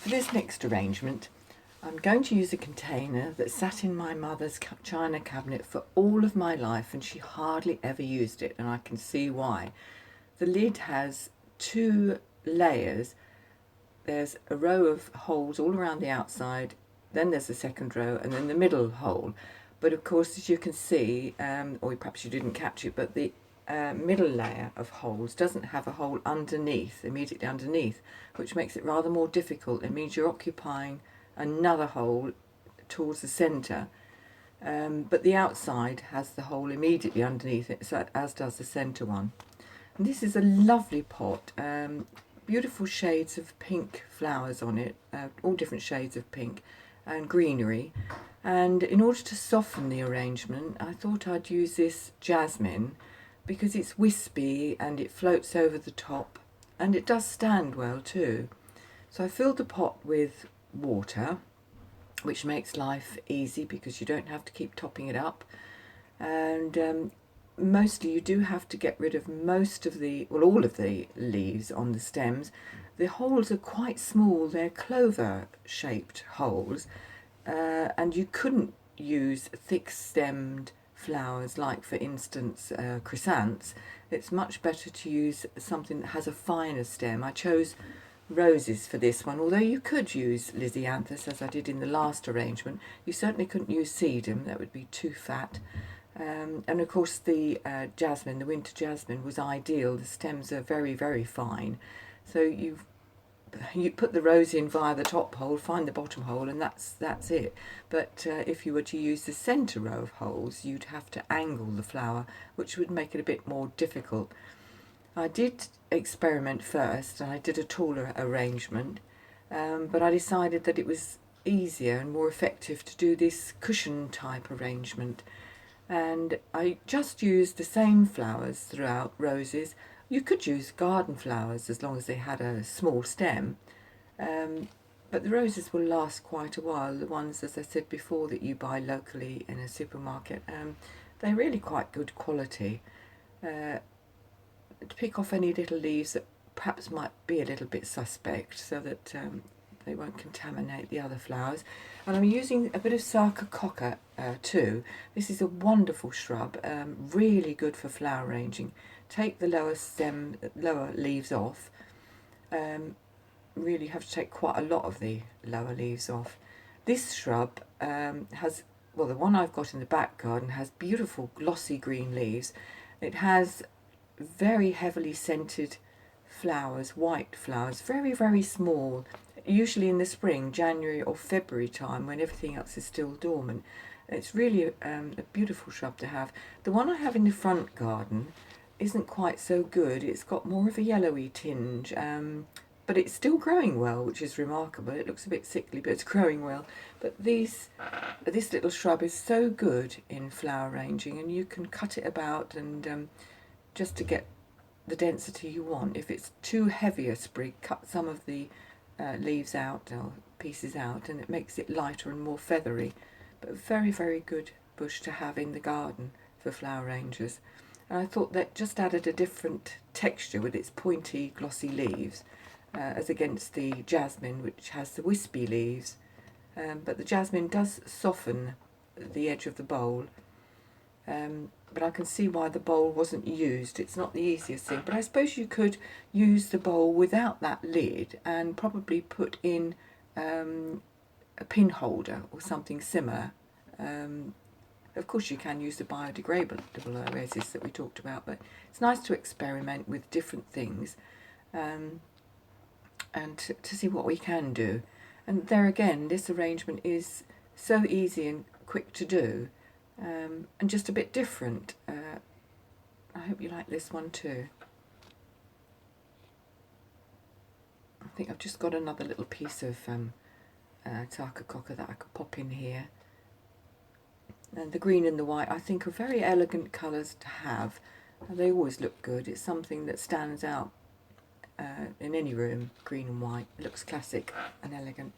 For this next arrangement, I'm going to use a container that sat in my mother's china cabinet for all of my life, and she hardly ever used it, and I can see why. The lid has two layers. There's a row of holes all around the outside, then there's a second row, and then the middle hole. But of course, as you can see, or perhaps you didn't catch it, but the middle layer of holes doesn't have a hole underneath, immediately underneath, which makes it rather more difficult. It means you're occupying another hole towards the centre, but the outside has the hole immediately underneath it, so as does the centre one. And this is a lovely pot, beautiful shades of pink flowers on it, all different shades of pink and greenery. And in order to soften the arrangement, I thought I'd use this jasmine because it's wispy and it floats over the top, and it does stand well too. So I filled the pot with water, which makes life easy because you don't have to keep topping it up. And mostly you do have to get rid of most of the, well, all of the leaves on the stems. The holes are quite small, they're clover shaped holes, and you couldn't use thick stemmed flowers like, for instance, chrysanths. It's much better to use something that has a finer stem. I chose roses for this one, although you could use Lisianthus as I did in the last arrangement. You certainly couldn't use sedum, that would be too fat. And of course the jasmine, the winter jasmine, was ideal. The stems are very, very fine. So you put the rose in via the top hole, find the bottom hole, and that's it. But if you were to use the centre row of holes, you'd have to angle the flower, which would make it a bit more difficult. I did experiment first, and I did a taller arrangement, but I decided that it was easier and more effective to do this cushion type arrangement. And I just used the same flowers throughout, roses. You could use garden flowers as long as they had a small stem, but the roses will last quite a while. The ones, as I said before, that you buy locally in a supermarket, they're really quite good quality. To pick off any little leaves that perhaps might be a little bit suspect, so that they won't contaminate the other flowers. And I'm using a bit of Sarcococca too. This is a wonderful shrub, really good for flower arranging. Take the lower leaves off. Really have to take quite a lot of the lower leaves off. This shrub has, well, the one I've got in the back garden has beautiful glossy green leaves. It has very heavily scented flowers, white flowers, very, very small, usually in the spring, January or February time, when everything else is still dormant. It's really a beautiful shrub to have. The one I have in the front garden isn't quite so good. It's got more of a yellowy tinge, but it's still growing well, which is remarkable. It looks a bit sickly, but it's growing well. But this little shrub is so good in flower arranging, and you can cut it about and just to get the density you want. If it's too heavy a sprig, cut some of the leaves out or pieces out, and it makes it lighter and more feathery. But very, very good bush to have in the garden for flower arrangers. And I thought that just added a different texture with its pointy, glossy leaves, as against the jasmine, which has the wispy leaves. But the jasmine does soften the edge of the bowl. But I can see why the bowl wasn't used. It's not the easiest thing, but I suppose you could use the bowl without that lid and probably put in a pin holder or something similar. Of course you can use the biodegradable oasis that we talked about, but it's nice to experiment with different things and to see what we can do. And there again, this arrangement is so easy and quick to do. And just a bit different. I hope you like this one too. I think I've just got another little piece of Sarcococca that I could pop in here. And the green and the white, I think, are very elegant colours to have. They always look good. It's something that stands out in any room. Green and white, it looks classic and elegant.